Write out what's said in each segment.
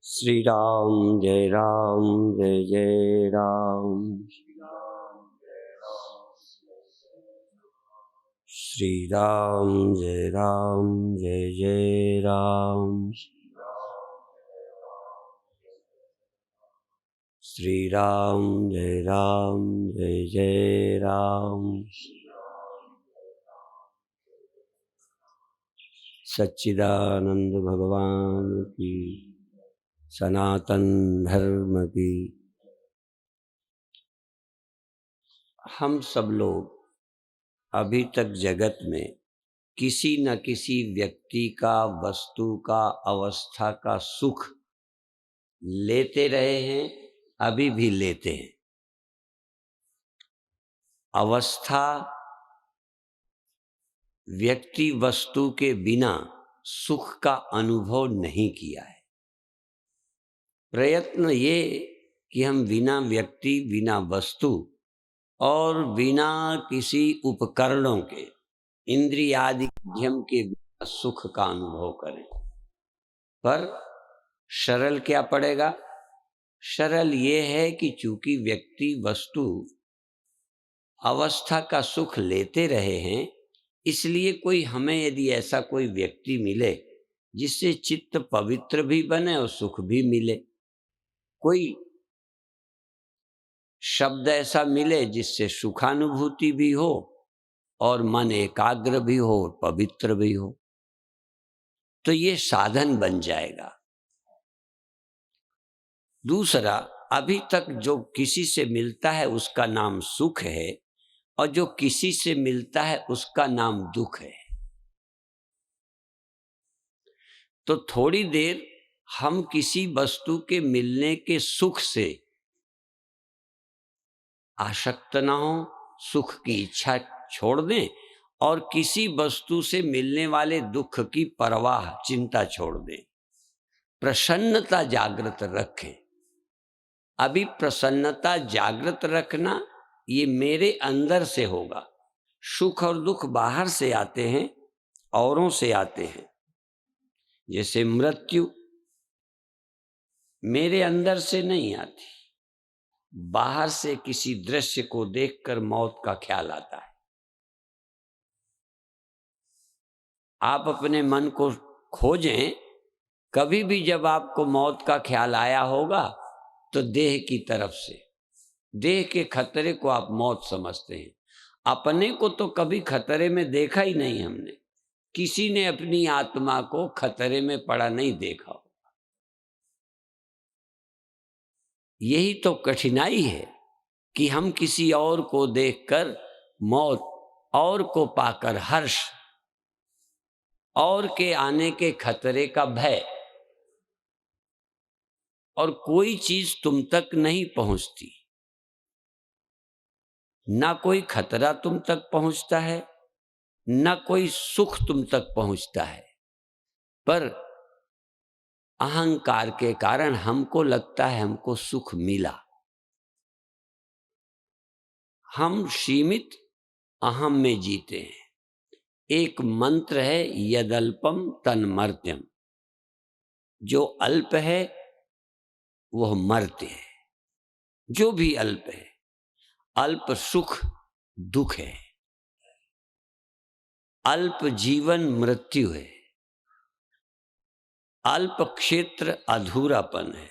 श्री राम जय जय राम। श्री राम जय जय राम। श्री राम जय जय राम। सच्चिदानंद भगवान की, सनातन धर्म की। हम सब लोग अभी तक जगत में किसी न किसी व्यक्ति का, वस्तु का, अवस्था का सुख लेते रहे हैं, अभी भी लेते हैं। अवस्था, व्यक्ति, वस्तु के बिना सुख का अनुभव नहीं किया है। प्रयत्न ये कि हम बिना व्यक्ति, बिना वस्तु और बिना किसी उपकरणों के, इंद्रियादि माध्यम के बिना सुख का अनुभव करें। पर सरल क्या पड़ेगा? सरल ये है कि चूंकि व्यक्ति, वस्तु, अवस्था का सुख लेते रहे हैं, इसलिए कोई हमें यदि ऐसा कोई व्यक्ति मिले जिससे चित्त पवित्र भी बने और सुख भी मिले, कोई शब्द ऐसा मिले जिससे सुखानुभूति भी हो और मन एकाग्र भी हो और पवित्र भी हो, तो ये साधन बन जाएगा। दूसरा, अभी तक जो किसी से मिलता है उसका नाम सुख है और जो किसी से मिलता है उसका नाम दुख है। तो थोड़ी देर हम किसी वस्तु के मिलने के सुख से आसक्त ना हो, सुख की इच्छा छोड़ दें और किसी वस्तु से मिलने वाले दुख की परवाह, चिंता छोड़ दें। प्रसन्नता जागृत रखें। अभी प्रसन्नता जागृत रखना ये मेरे अंदर से होगा। सुख और दुख बाहर से आते हैं, औरों से आते हैं। जैसे मृत्यु मेरे अंदर से नहीं आती, बाहर से किसी दृश्य को देखकर मौत का ख्याल आता है। आप अपने मन को खोजें, कभी भी जब आपको मौत का ख्याल आया होगा तो देह की तरफ से, देह के खतरे को आप मौत समझते हैं। अपने को तो कभी खतरे में देखा ही नहीं हमने। किसी ने अपनी आत्मा को खतरे में पड़ा नहीं देखा। यही तो कठिनाई है कि हम किसी और को देखकर मौत, और को पाकर हर्ष, और के आने के खतरे का भय, और कोई चीज तुम तक नहीं पहुंचती। ना कोई खतरा तुम तक पहुंचता है, ना कोई सुख तुम तक पहुंचता है। पर अहंकार के कारण हमको लगता है हमको सुख मिला। हम सीमित अहम में जीते हैं। एक मंत्र है, यदल्पम तन्मर्त्यम। जो अल्प है वह मर्त्य है। जो भी अल्प है, अल्प सुख दुख है, अल्प जीवन मृत्यु है, अल्प क्षेत्र अधूरापन है।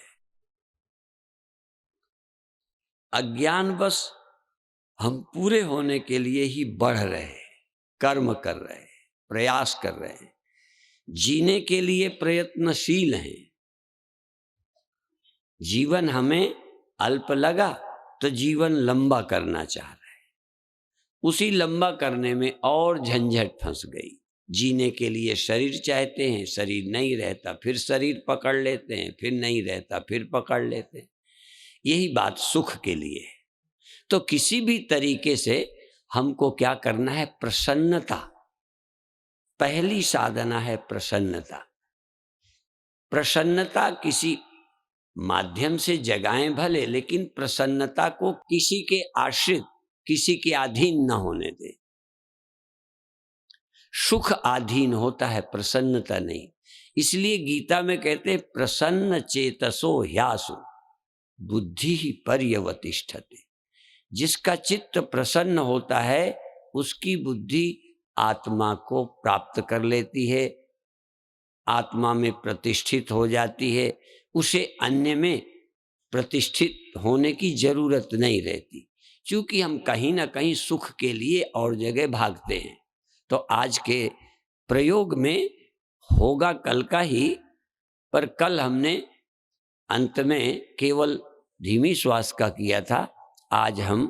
अज्ञानवश हम पूरे होने के लिए ही बढ़ रहे हैं, कर्म कर रहे हैं, प्रयास कर रहे हैं, जीने के लिए प्रयत्नशील हैं। जीवन हमें अल्प लगा तो जीवन लंबा करना चाह रहे हैं। उसी लंबा करने में और झंझट फंस गई। जीने के लिए शरीर चाहते हैं, शरीर नहीं रहता, फिर शरीर पकड़ लेते हैं, फिर नहीं रहता, फिर पकड़ लेते हैं। यही बात सुख के लिए है। तो किसी भी तरीके से हमको क्या करना है? प्रसन्नता। पहली साधना है प्रसन्नता। प्रसन्नता किसी माध्यम से जगाएं भले, लेकिन प्रसन्नता को किसी के आश्रित, किसी के अधीन न होने दें। सुख अधीन होता है, प्रसन्नता नहीं। इसलिए गीता में कहते प्रसन्न चेतसो ह्यासु बुद्धि ही पर्यवतिष्ठते। जिसका चित्त प्रसन्न होता है उसकी बुद्धि आत्मा को प्राप्त कर लेती है, आत्मा में प्रतिष्ठित हो जाती है, उसे अन्य में प्रतिष्ठित होने की जरूरत नहीं रहती। क्योंकि हम कहीं ना कहीं सुख के लिए और जगह भागते हैं। तो आज के प्रयोग में होगा कल का ही, पर कल हमने अंत में केवल धीमी श्वास का किया था। आज हम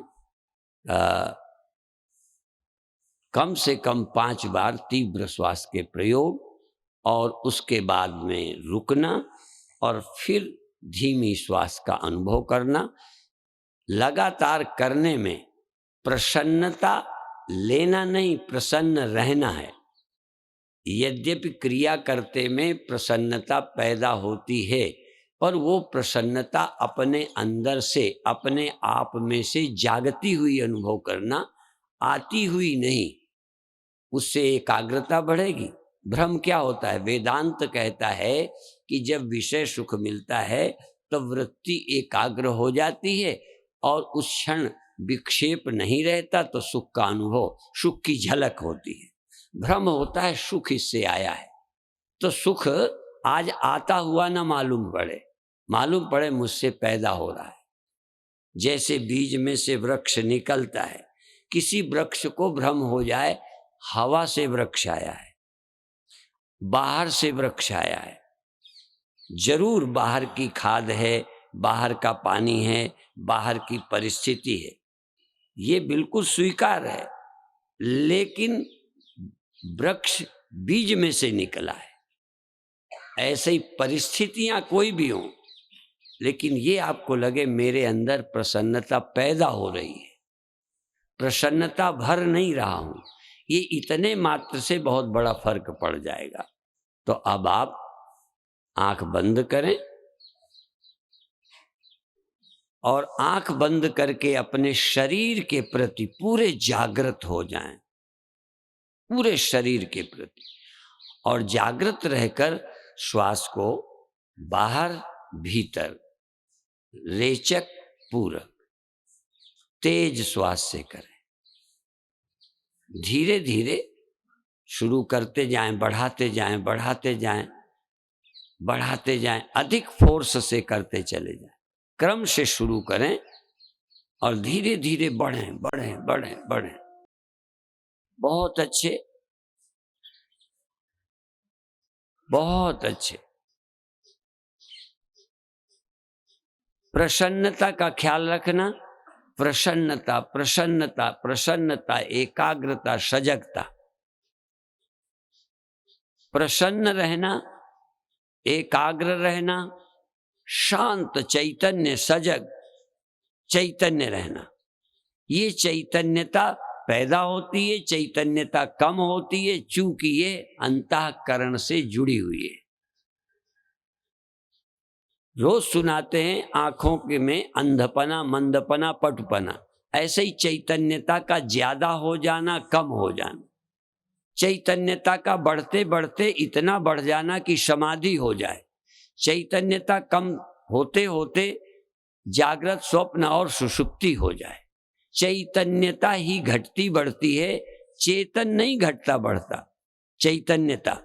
कम से कम 5 बार तीव्र श्वास के प्रयोग और उसके बाद में रुकना और फिर धीमी श्वास का अनुभव करना, लगातार करने में प्रसन्नता लेना नहीं, प्रसन्न रहना है। यद्यपि क्रिया करते में प्रसन्नता पैदा होती है, पर वो प्रसन्नता अपने अंदर से, अपने आप में से जागती हुई अनुभव करना, आती हुई नहीं। उससे एकाग्रता बढ़ेगी। भ्रम क्या होता है? वेदांत कहता है कि जब विषय सुख मिलता है तो वृत्ति एकाग्र हो जाती है और उस क्षण विक्षेप नहीं रहता, तो सुख का अनुभव, सुख की झलक होती है। भ्रम होता है सुख इससे आया है, तो सुख आज आता हुआ ना मालूम पड़े मुझसे पैदा हो रहा है। जैसे बीज में से वृक्ष निकलता है, किसी वृक्ष को भ्रम हो जाए हवा से वृक्ष आया है, बाहर से वृक्ष आया है, जरूर बाहर की खाद है, बाहर का पानी है, बाहर की परिस्थिति है, ये बिल्कुल स्वीकार है। लेकिन वृक्ष बीज में से निकला है। ऐसे ही परिस्थितियां कोई भी हों, लेकिन ये आपको लगे मेरे अंदर प्रसन्नता पैदा हो रही है, प्रसन्नता भर नहीं रहा हूं, ये इतने मात्र से बहुत बड़ा फर्क पड़ जाएगा। तो अब आप आंख बंद करें और आंख बंद करके अपने शरीर के प्रति पूरे जागृत हो जाएं, पूरे शरीर के प्रति, और जागृत रहकर श्वास को बाहर भीतर रेचक पूरक तेज श्वास से करें। धीरे धीरे शुरू करते जाएं, बढ़ाते जाएं, बढ़ाते जाएं, बढ़ाते जाएं, अधिक फोर्स से करते चले जाएं। क्रम से शुरू करें और धीरे धीरे बढ़ें बढ़ें बढ़ें बढ़ें। बहुत अच्छे, बहुत अच्छे। प्रसन्नता का ख्याल रखना, प्रसन्नता प्रसन्नता प्रसन्नता, एकाग्रता, सजगता। प्रसन्न रहना, एकाग्र रहना, शांत, चैतन्य, सजग, चैतन्य रहना। ये चैतन्यता पैदा होती है, चैतन्यता कम होती है, चूंकि ये अंतःकरण से जुड़ी हुई है। रोज सुनाते हैं आंखों के में अंधपना, मंदपना, पटपना। ऐसे ही चैतन्यता का ज्यादा हो जाना, कम हो जाना, चैतन्यता का बढ़ते बढ़ते इतना बढ़ जाना कि समाधि हो जाए, चैतन्यता कम होते होते जागृत, स्वप्न और सुषुप्ति हो जाए। चैतन्यता ही घटती बढ़ती है, चेतन नहीं घटता बढ़ता, चैतन्यता।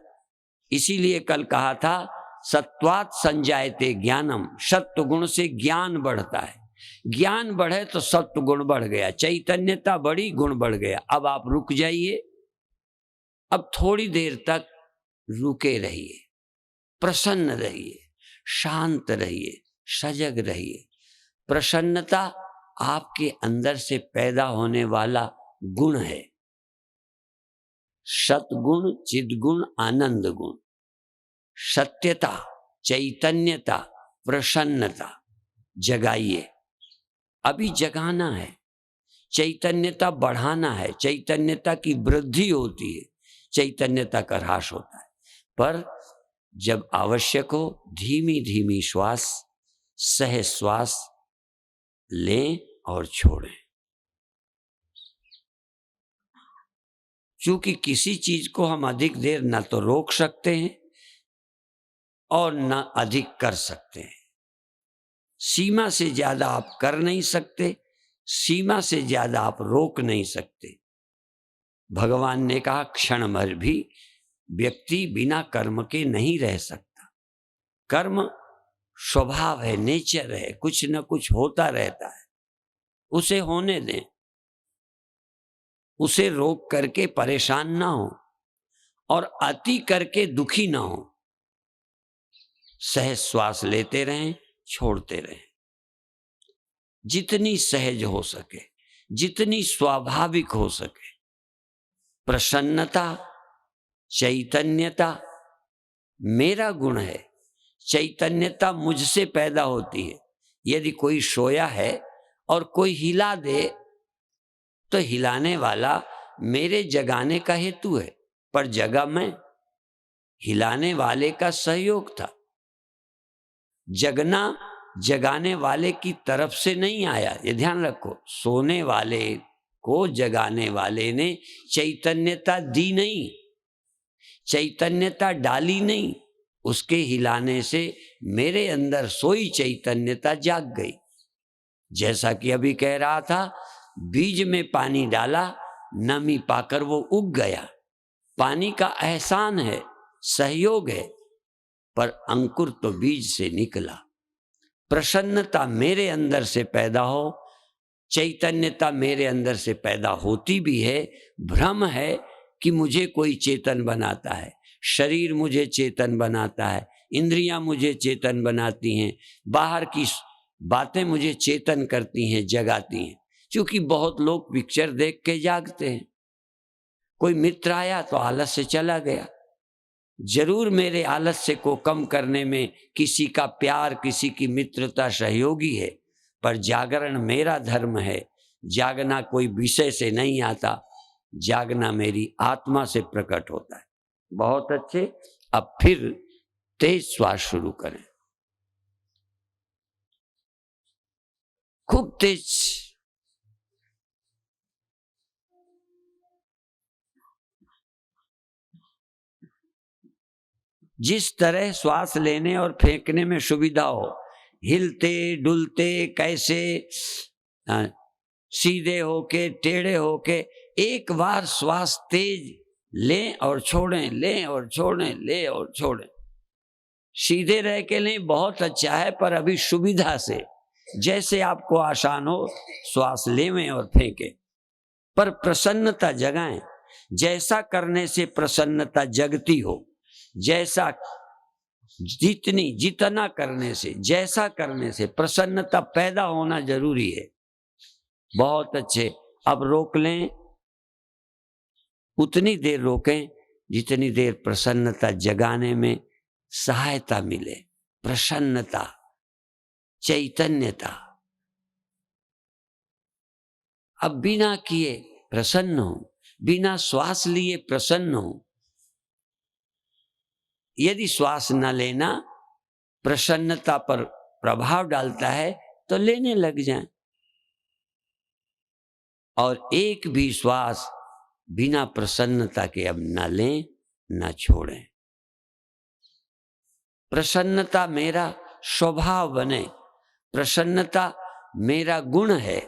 इसीलिए कल कहा था सत्वात् संजायते ज्ञानम, सत्व गुण से ज्ञान बढ़ता है। ज्ञान बढ़े तो सत्व गुण बढ़ गया, चैतन्यता बढ़ी, गुण बढ़ गया। अब आप रुक जाइए, अब थोड़ी देर तक रुके रहिए, प्रसन्न रहिए, शांत रहिए, सजग रहिए। प्रसन्नता आपके अंदर से पैदा होने वाला गुण है। सतगुण, चिद्गुण, आनंद गुण, सत्यता, चैतन्यता, प्रसन्नता जगाइए। अभी जगाना है, चैतन्यता बढ़ाना है। चैतन्यता की वृद्धि होती है, चैतन्यता का ह्रास होता है। पर जब आवश्यक हो धीमी धीमी श्वास, सहज श्वास लें और छोड़ें। क्योंकि किसी चीज को हम अधिक देर न तो रोक सकते हैं, और न अधिक कर सकते हैं। सीमा से ज्यादा आप कर नहीं सकते, सीमा से ज्यादा आप रोक नहीं सकते। भगवान ने कहा क्षण भर भी व्यक्ति बिना कर्म के नहीं रह सकता। कर्म स्वभाव है, नेचर है, कुछ न कुछ होता रहता है, उसे होने दें। उसे रोक करके परेशान ना हो और अति करके दुखी ना हो। सहज श्वास लेते रहें, छोड़ते रहें। जितनी सहज हो सके, जितनी स्वाभाविक हो सके। प्रसन्नता, चैतन्यता मेरा गुण है। चैतन्यता मुझसे पैदा होती है। यदि कोई सोया है और कोई हिला दे तो हिलाने वाला मेरे जगाने का हेतु है, पर जगा मैं। हिलाने वाले का सहयोग था। जगना जगाने वाले की तरफ से नहीं आया, ये ध्यान रखो। सोने वाले को जगाने वाले ने चैतन्यता दी नहीं, चैतन्यता डाली नहीं। उसके हिलाने से मेरे अंदर सोई चैतन्यता जाग गई। जैसा कि अभी कह रहा था, बीज में पानी डाला, नमी पाकर वो उग गया। पानी का एहसान है, सहयोग है, पर अंकुर तो बीज से निकला। प्रसन्नता मेरे अंदर से पैदा हो, चैतन्यता मेरे अंदर से पैदा होती भी है। भ्रम है कि मुझे कोई चेतन बनाता है, शरीर मुझे चेतन बनाता है, इंद्रियां मुझे चेतन बनाती हैं, बाहर की बातें मुझे चेतन करती हैं, जगाती हैं। क्योंकि बहुत लोग पिक्चर देख के जागते हैं। कोई मित्र आया तो आलस से चला गया। जरूर मेरे आलस्य को कम करने में किसी का प्यार, किसी की मित्रता सहयोगी है, पर जागरण मेरा धर्म है। जागना कोई विषय से नहीं आता, जागना मेरी आत्मा से प्रकट होता है। बहुत अच्छे। अब फिर तेज श्वास शुरू करें, खूब तेज। जिस तरह श्वास लेने और फेंकने में सुविधा हो, हिलते डुलते कैसे, सीधे होके टेढ़े होके, एक बार श्वास तेज लें और छोड़ें, लें और छोड़ें, लें और छोड़ें। सीधे रह के लें, बहुत अच्छा है, पर अभी सुविधा से जैसे आपको आसान हो श्वास लेवें और फेंकें, पर प्रसन्नता जगाएं। जैसा करने से प्रसन्नता जगती हो, जैसा जितना करने से, जैसा करने से प्रसन्नता पैदा होना जरूरी है। बहुत अच्छे। अब रोक लें, उतनी देर रोकें जितनी देर प्रसन्नता जगाने में सहायता मिले। प्रसन्नता, चैतन्यता। अब बिना किए प्रसन्न हो, बिना श्वास लिए प्रसन्न हो। यदि श्वास न लेना प्रसन्नता पर प्रभाव डालता है तो लेने लग जाएं, और एक भी श्वास बिना प्रसन्नता के अब न लें, न छोड़ें। प्रसन्नता मेरा स्वभाव बने, प्रसन्नता मेरा गुण है।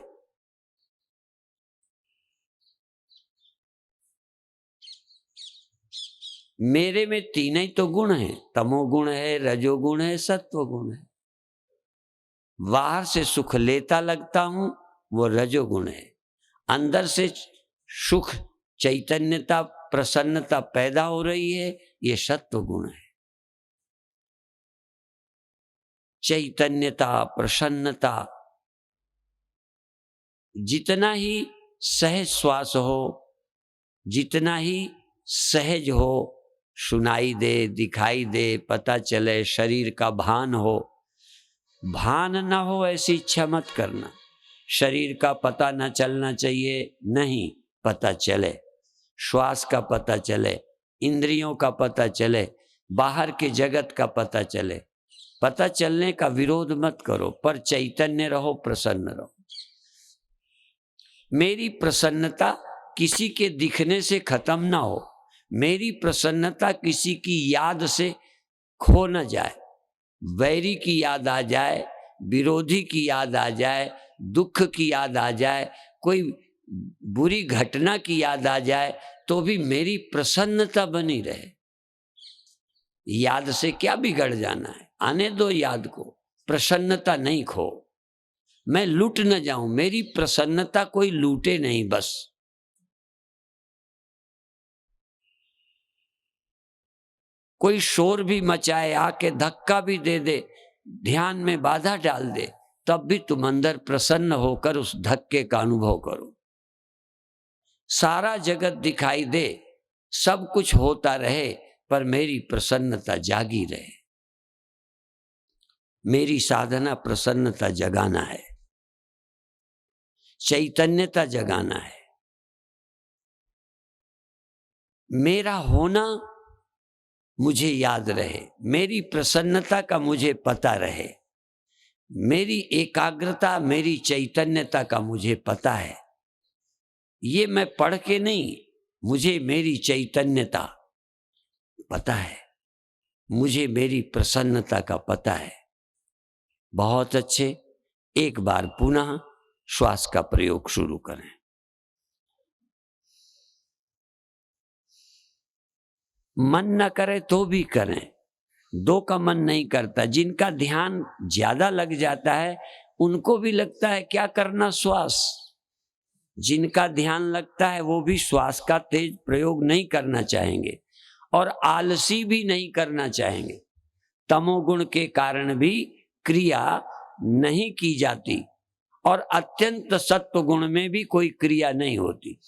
मेरे में तीन ही तो गुण हैं, तमोगुण है, रजोगुण है, सत्व गुण है। बाहर से सुख लेता लगता हूं, वो रजोगुण है। अंदर से सुख, चैतन्यता, प्रसन्नता पैदा हो रही है, ये सत्व गुण है। चैतन्यता, प्रसन्नता, जितना ही सहज श्वास हो, जितना ही सहज हो, सुनाई दे, दिखाई दे, पता चले, शरीर का भान हो। भान न हो ऐसी इच्छा मत करना। शरीर का पता न चलना चाहिए, नहीं, पता चले। श्वास का पता चले, इंद्रियों का पता चले, बाहर के जगत का पता चले। पता चलने का विरोध मत करो, पर चैतन्य रहो, प्रसन्न रहो। मेरी प्रसन्नता किसी के दिखने से खत्म ना हो, मेरी प्रसन्नता किसी की याद से खो न जाए, वैरी की याद आ जाए, विरोधी की याद आ जाए, दुख की याद आ जाए, कोई बुरी घटना की याद आ जाए, तो भी मेरी प्रसन्नता बनी रहे। याद से क्या बिगड़ जाना है, आने दो याद को, प्रसन्नता नहीं खो। मैं लूट न जाऊं, मेरी प्रसन्नता कोई लूटे नहीं। बस कोई शोर भी मचाए, आके धक्का भी दे दे, ध्यान में बाधा डाल दे, तब भी तुम अंदर प्रसन्न होकर उस धक्के का अनुभव करो। सारा जगत दिखाई दे, सब कुछ होता रहे, पर मेरी प्रसन्नता जागी रहे। मेरी साधना प्रसन्नता जगाना है, चैतन्यता जगाना है। मेरा होना मुझे याद रहे, मेरी प्रसन्नता का मुझे पता रहे, मेरी एकाग्रता, मेरी चैतन्यता का मुझे पता है। ये मैं पढ़ के नहीं, मुझे मेरी चैतन्यता पता है, मुझे मेरी प्रसन्नता का पता है। बहुत अच्छे। एक बार पुनः श्वास का प्रयोग शुरू करें। मन न करे तो भी करें, दो का मन नहीं करता। जिनका ध्यान ज्यादा लग जाता है उनको भी लगता है क्या करना श्वास। जिनका ध्यान लगता है वो भी श्वास का तेज प्रयोग नहीं करना चाहेंगे और आलसी भी नहीं करना चाहेंगे। तमोगुण के कारण भी क्रिया नहीं की जाती और अत्यंत सत्व गुण में भी कोई क्रिया नहीं होती।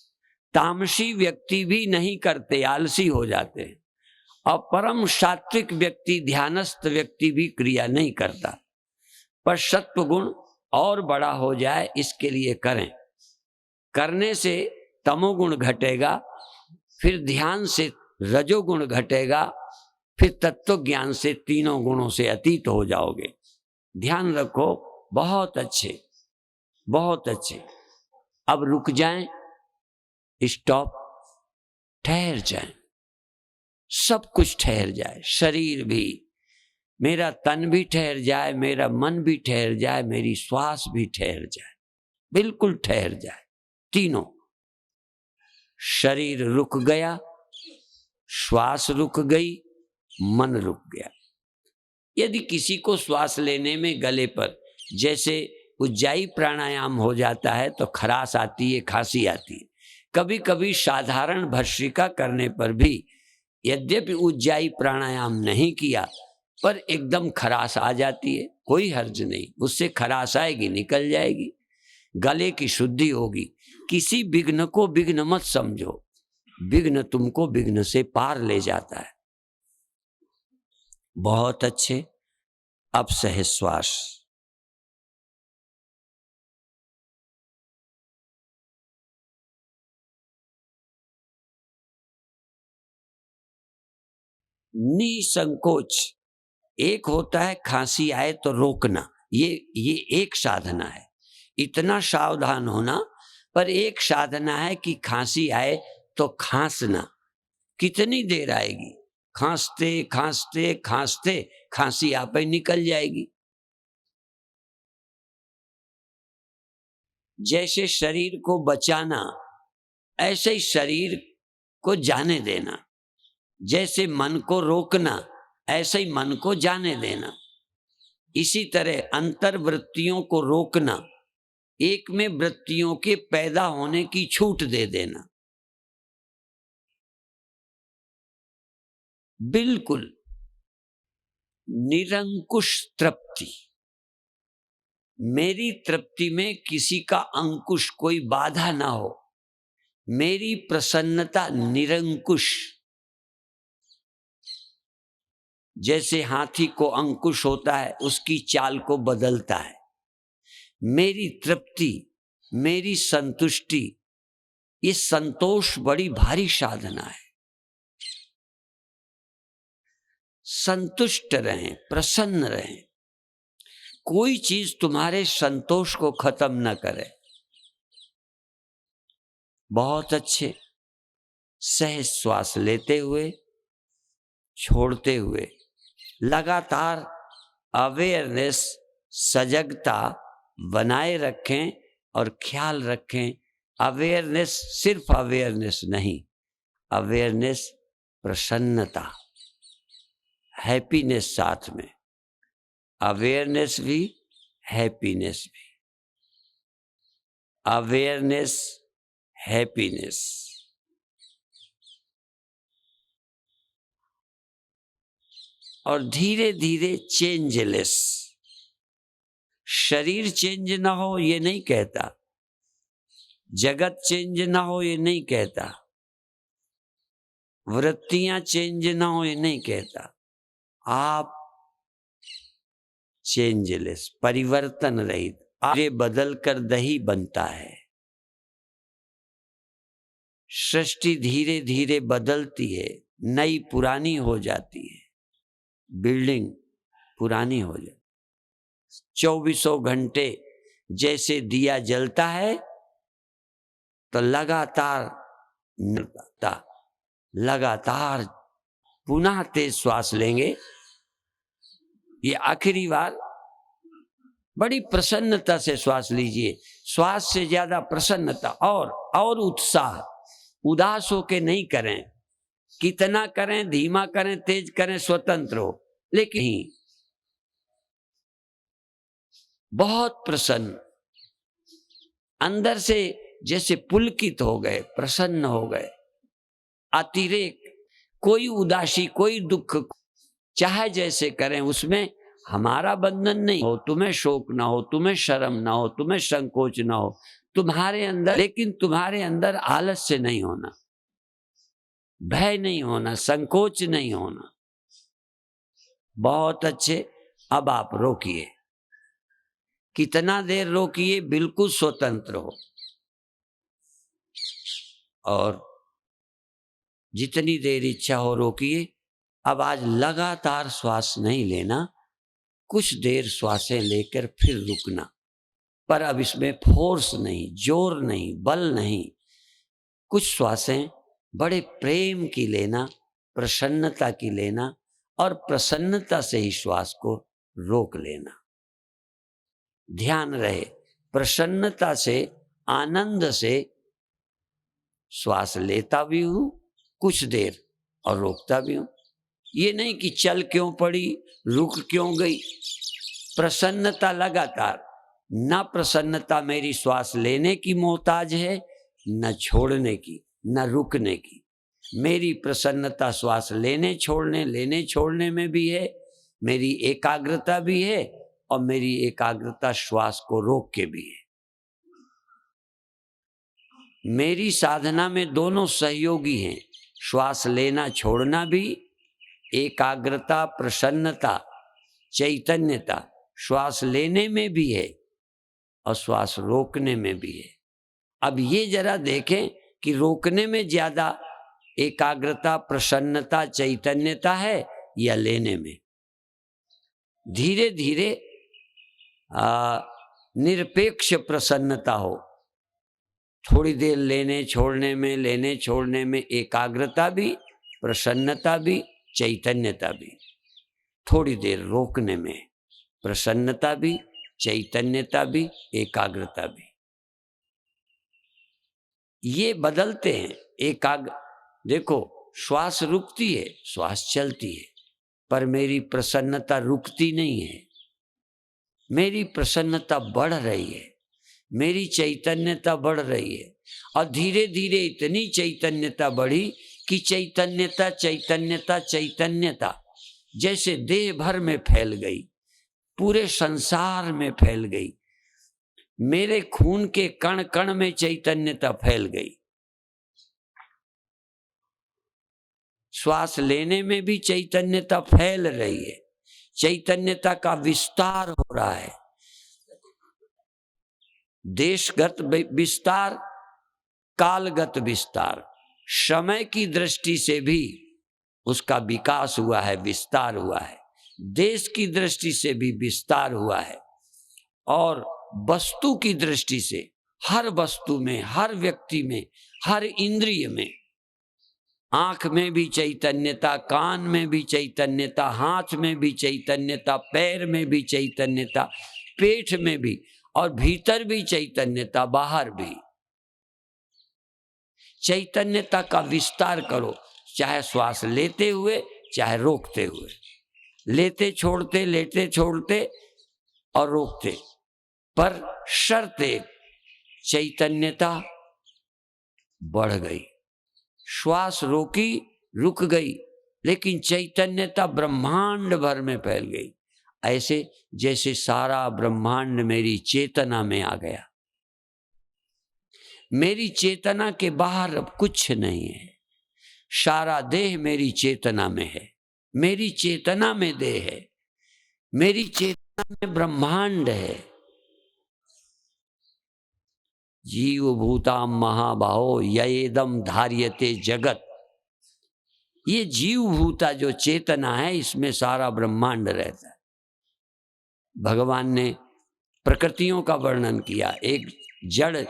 तामसी व्यक्ति भी नहीं करते, आलसी हो जाते हैं। और परम सात्विक व्यक्ति, ध्यानस्थ व्यक्ति भी क्रिया नहीं करता। पर सत्व गुण और बड़ा हो जाए इसके लिए करें। करने से तमोगुण घटेगा, फिर ध्यान से रजोगुण घटेगा, फिर तत्व ज्ञान से तीनों गुणों से अतीत हो जाओगे। ध्यान रखो। बहुत अच्छे, बहुत अच्छे। अब रुक जाएं, स्टॉप, ठहर जाएं, सब कुछ ठहर जाए। शरीर भी, मेरा तन भी ठहर जाए, मेरा मन भी ठहर जाए, मेरी श्वास भी ठहर जाए, बिल्कुल ठहर जाए। तीनों, शरीर रुक गया, श्वास रुक गई, मन रुक गया। यदि किसी को श्वास लेने में गले पर जैसे उज्जाई प्राणायाम हो जाता है तो खराश आती है, खांसी आती है। कभी कभी साधारण भस्त्रिका करने पर भी यद्यपि उज्जाई प्राणायाम नहीं किया पर एकदम खराश आ जाती है, कोई हर्ज नहीं, उससे खराश आएगी, निकल जाएगी, गले की शुद्धि होगी। किसी विघ्न को विघ्न मत समझो, विघ्न तुमको विघ्न से पार ले जाता है। बहुत अच्छे। अब सहज श्वास। निसंकोच। एक होता है खांसी आए तो रोकना, ये एक साधना है, इतना सावधान होना। पर एक साधना है कि खांसी आए तो खांसना। कितनी देर आएगी, खांसते खांसते खांसते खांसी आप ही निकल जाएगी। जैसे शरीर को बचाना, ऐसे ही शरीर को जाने देना। जैसे मन को रोकना, ऐसे ही मन को जाने देना। इसी तरह अंतर्वृत्तियों को रोकना, एक में वृत्तियों के पैदा होने की छूट दे देना। बिल्कुल निरंकुश तृप्ति। मेरी तृप्ति में किसी का अंकुश, कोई बाधा ना हो। मेरी प्रसन्नता निरंकुश। जैसे हाथी को अंकुश होता है, उसकी चाल को बदलता है। मेरी तृप्ति, मेरी संतुष्टि, ये संतोष बड़ी भारी साधना है। संतुष्ट रहें, प्रसन्न रहें। कोई चीज तुम्हारे संतोष को खत्म न करे। बहुत अच्छे। सहज श्वास लेते हुए, छोड़ते हुए, लगातार अवेयरनेस, सजगता बनाए रखें और ख्याल रखें। अवेयरनेस सिर्फ अवेयरनेस नहीं, अवेयरनेस प्रसन्नता, हैप्पीनेस साथ में, अवेयरनेस भी हैप्पीनेस भी, अवेयरनेस हैप्पीनेस। और धीरे धीरे चेंजलेस। शरीर चेंज ना हो ये नहीं कहता, जगत चेंज ना हो ये नहीं कहता, वृत्तियां चेंज ना हो ये नहीं कहता, आप चेंजलेस, परिवर्तन रहित। आगे बदल कर दही बनता है। सृष्टि धीरे धीरे बदलती है, नई पुरानी हो जाती है, बिल्डिंग पुरानी हो जाती। 24 घंटे जैसे दिया जलता है तो लगातार पुनः तेज श्वास लेंगे। ये आखिरी बार बड़ी प्रसन्नता से श्वास लीजिए। श्वास से ज्यादा प्रसन्नता और उत्साह। उदास होके नहीं करें, कितना करें, धीमा करें, तेज करें, स्वतंत्र हो, लेकिन बहुत प्रसन्न, अंदर से जैसे पुलकित हो गए, प्रसन्न हो गए। अतिरेक, कोई उदासी, कोई दुख, चाहे जैसे करें, उसमें हमारा बंधन नहीं हो। तुम्हें शोक ना हो, तुम्हें शर्म ना हो, तुम्हें संकोच ना हो तुम्हारे अंदर, लेकिन तुम्हारे अंदर आलस्य नहीं होना, भय नहीं होना, संकोच नहीं होना। बहुत अच्छे। अब आप रोकिए, कितना देर रोकिए, बिल्कुल स्वतंत्र हो। और जितनी देर इच्छा हो रोकिए। अब आज लगातार श्वास नहीं लेना, कुछ देर श्वासें लेकर फिर रुकना, पर अब इसमें फोर्स नहीं, जोर नहीं, बल नहीं। कुछ श्वासें बड़े प्रेम की लेना, प्रसन्नता की लेना, और प्रसन्नता से ही श्वास को रोक लेना। ध्यान रहे, प्रसन्नता से, आनंद से श्वास लेता भी हूं कुछ देर और रोकता भी हूं। ये नहीं कि चल क्यों पड़ी, रुक क्यों गई। प्रसन्नता लगातार। न प्रसन्नता मेरी श्वास लेने की मोहताज है, न छोड़ने की, न रुकने की। मेरी प्रसन्नता श्वास लेने छोड़ने में भी है, मेरी एकाग्रता भी है, और मेरी एकाग्रता श्वास को रोक के भी है। मेरी साधना में दोनों सहयोगी हैं। श्वास लेना छोड़ना भी, एकाग्रता, प्रसन्नता, चैतन्यता श्वास लेने में भी है और श्वास रोकने में भी है। अब ये जरा देखें कि रोकने में ज्यादा एकाग्रता, प्रसन्नता, चैतन्यता है या लेने में। धीरे धीरे निरपेक्ष प्रसन्नता हो। थोड़ी देर लेने छोड़ने में एकाग्रता भी, प्रसन्नता भी, चैतन्यता भी। थोड़ी देर रोकने में प्रसन्नता भी, चैतन्यता भी, एकाग्रता भी। ये बदलते हैं। देखो, श्वास रुकती है, श्वास चलती है, पर मेरी प्रसन्नता रुकती नहीं है। मेरी प्रसन्नता बढ़ रही है, मेरी चैतन्यता बढ़ रही है। और धीरे धीरे इतनी चैतन्यता बढ़ी कि चैतन्यता जैसे देह भर में फैल गई, पूरे संसार में फैल गई। मेरे खून के कण कण में चैतन्यता फैल गई। श्वास लेने में भी चैतन्यता फैल रही है, चैतन्यता का विस्तार हो रहा है। देशगत विस्तार, कालगत विस्तार, समय की दृष्टि से भी उसका विकास हुआ है, विस्तार हुआ है। देश की दृष्टि से भी विस्तार हुआ है, और वस्तु की दृष्टि से हर वस्तु में, हर व्यक्ति में, हर इंद्रिय में आंख में भी चैतन्यता, कान में भी चैतन्यता, हाथ में भी चैतन्यता, पैर में भी चैतन्यता, पेट में भी, और भीतर भी चैतन्यता, बाहर भी। चैतन्यता का विस्तार करो, चाहे श्वास लेते हुए चाहे रोकते हुए, लेते छोड़ते, लेते छोड़ते और रोकते, पर शर्त एक, चैतन्यता बढ़ गई। श्वास रोकी, रुक गई, लेकिन चैतन्यता ब्रह्मांड भर में फैल गई, ऐसे जैसे सारा ब्रह्मांड मेरी चेतना में आ गया। मेरी चेतना के बाहर अब कुछ नहीं है, सारा देह मेरी चेतना में है, मेरी चेतना में देह है, मेरी चेतना में ब्रह्मांड है। जीव भूताम महाबाहो ययेदम धार्यते जगत। ये जीव भूता जो चेतना है, इसमें सारा ब्रह्मांड रहता है। भगवान ने प्रकृतियों का वर्णन किया, एक जड़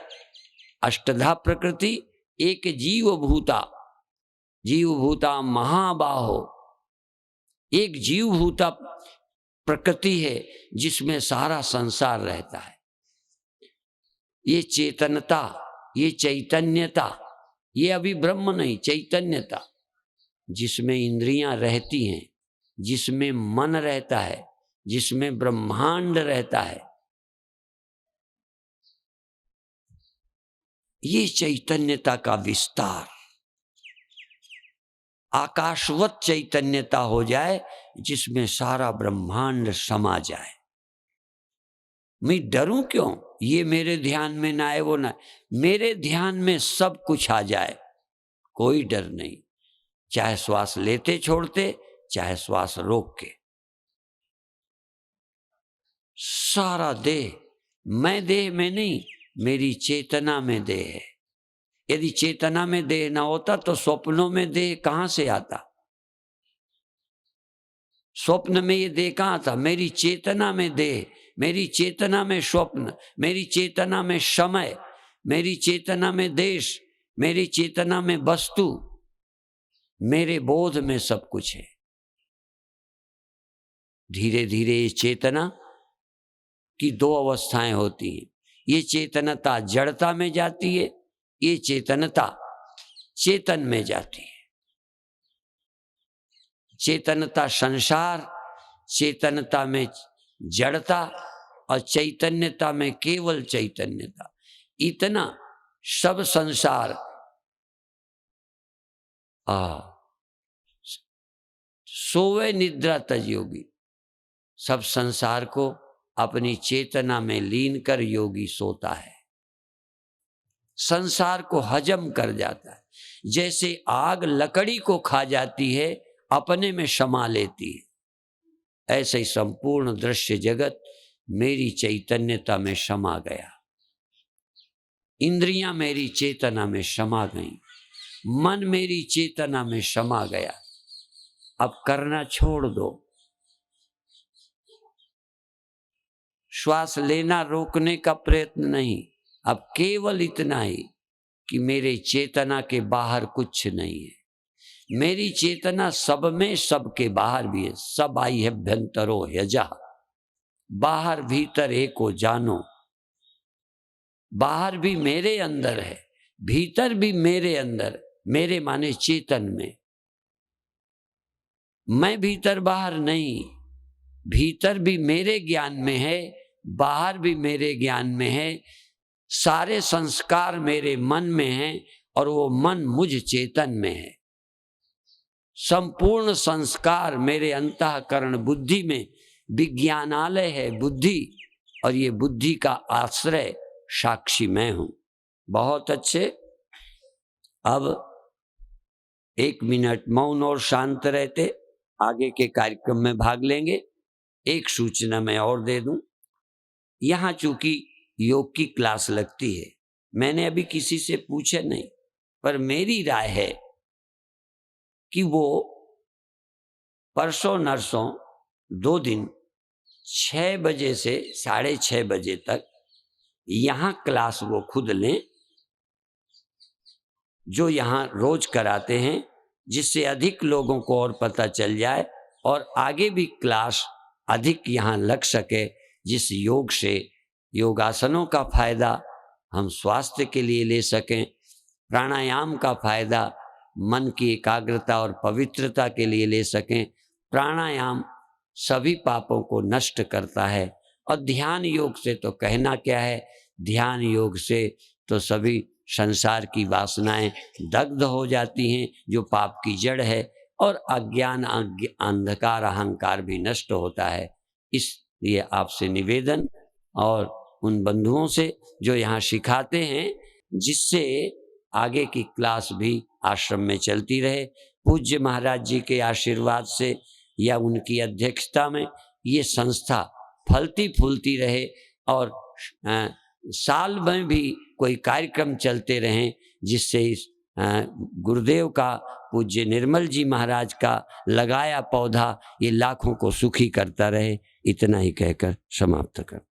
अष्टधा प्रकृति, एक जीव भूता महाबाहो। एक जीव भूता प्रकृति है जिसमें सारा संसार रहता है। ये चेतनता, ये चैतन्यता, ये अभी ब्रह्म नहीं, चैतन्यता, जिसमें इंद्रियां रहती हैं, जिसमें मन रहता है, जिसमें ब्रह्मांड रहता है, ये चैतन्यता का विस्तार। आकाशवत चैतन्यता हो जाए जिसमें सारा ब्रह्मांड समा जाए। मैं डरूं क्यों? ये मेरे ध्यान में ना आए, वो ना, मेरे ध्यान में सब कुछ आ जाए, कोई डर नहीं, चाहे श्वास लेते छोड़ते, चाहे श्वास रोक के। सारा देह, मैं देह में नहीं, मेरी चेतना में देह है। यदि चेतना में देह ना होता तो स्वप्नों में देह कहां से आता? स्वप्न में ये देह कहां था? मेरी चेतना में देह, मेरी चेतना में स्वप्न, मेरी चेतना में समय, मेरी चेतना में देश, मेरी चेतना में वस्तु, मेरे बोध में सब कुछ है। धीरे धीरे ये चेतना की दो अवस्थाएं होती हैं। ये चेतनता जड़ता में जाती है, ये चेतनता चेतन में जाती है। चेतनता संसार, चेतनता में जड़ता, और चैतन्यता में केवल चैतन्यता। इतना सब संसार सोवे निद्रा तज योगी, सब संसार को अपनी चेतना में लीन कर योगी सोता है, संसार को हजम कर जाता है। जैसे आग लकड़ी को खा जाती है, अपने में समा लेती है, ऐसे ही संपूर्ण दृश्य जगत मेरी चैतन्यता में समा गया। इंद्रियां मेरी चेतना में समा गईं, मन मेरी चेतना में समा गया। अब करना छोड़ दो, श्वास लेना रोकने का प्रयत्न नहीं, अब केवल इतना ही कि मेरे चेतना के बाहर कुछ नहीं है। मेरी चेतना सब में, सबके बाहर भी है। सब आई है अभ्यंतरो यजा, बाहर भीतर एको जानो। बाहर भी मेरे अंदर है, भीतर भी मेरे अंदर, मेरे माने चेतन में। मैं भीतर बाहर नहीं, भीतर भी मेरे ज्ञान में है, बाहर भी मेरे ज्ञान में है। सारे संस्कार मेरे मन में हैं और वो मन मुझ चेतन में है। संपूर्ण संस्कार मेरे अंतःकरण बुद्धि में, विज्ञानालय है बुद्धि, और ये बुद्धि का आश्रय साक्षी मैं हूं। बहुत अच्छे। अब 1 मिनट मौन और शांत रहते आगे के कार्यक्रम में भाग लेंगे। एक सूचना मैं और दे दूं, यहां चूंकि योग की क्लास लगती है, मैंने अभी किसी से पूछा नहीं, पर मेरी राय है कि वो परसों नरसों 2 दिन 6 बजे से 6:30 बजे तक यहां क्लास वो खुद लें, जो यहां रोज कराते हैं। जिससे अधिक लोगों को और पता चल जाए और आगे भी क्लास अधिक यहाँ लग सके, जिस योग से योगासनों का फायदा हम स्वास्थ्य के लिए ले सकें, प्राणायाम का फायदा मन की एकाग्रता और पवित्रता के लिए ले सकें। प्राणायाम सभी पापों को नष्ट करता है और ध्यान योग से तो कहना क्या है, ध्यान योग से तो सभी संसार की वासनाएं दग्ध हो जाती हैं, जो पाप की जड़ है, और अज्ञान अंधकार अहंकार भी नष्ट होता है। इसलिए आपसे निवेदन और उन बंधुओं से जो यहाँ सिखाते हैं, जिससे आगे की क्लास भी आश्रम में चलती रहे, पूज्य महाराज जी के आशीर्वाद से या उनकी अध्यक्षता में ये संस्था फलती फूलती रहे और साल में भी कोई कार्यक्रम चलते रहें, जिससे इस गुरुदेव का, पूज्य निर्मल जी महाराज का लगाया पौधा ये लाखों को सुखी करता रहे। इतना ही कहकर समाप्त कर।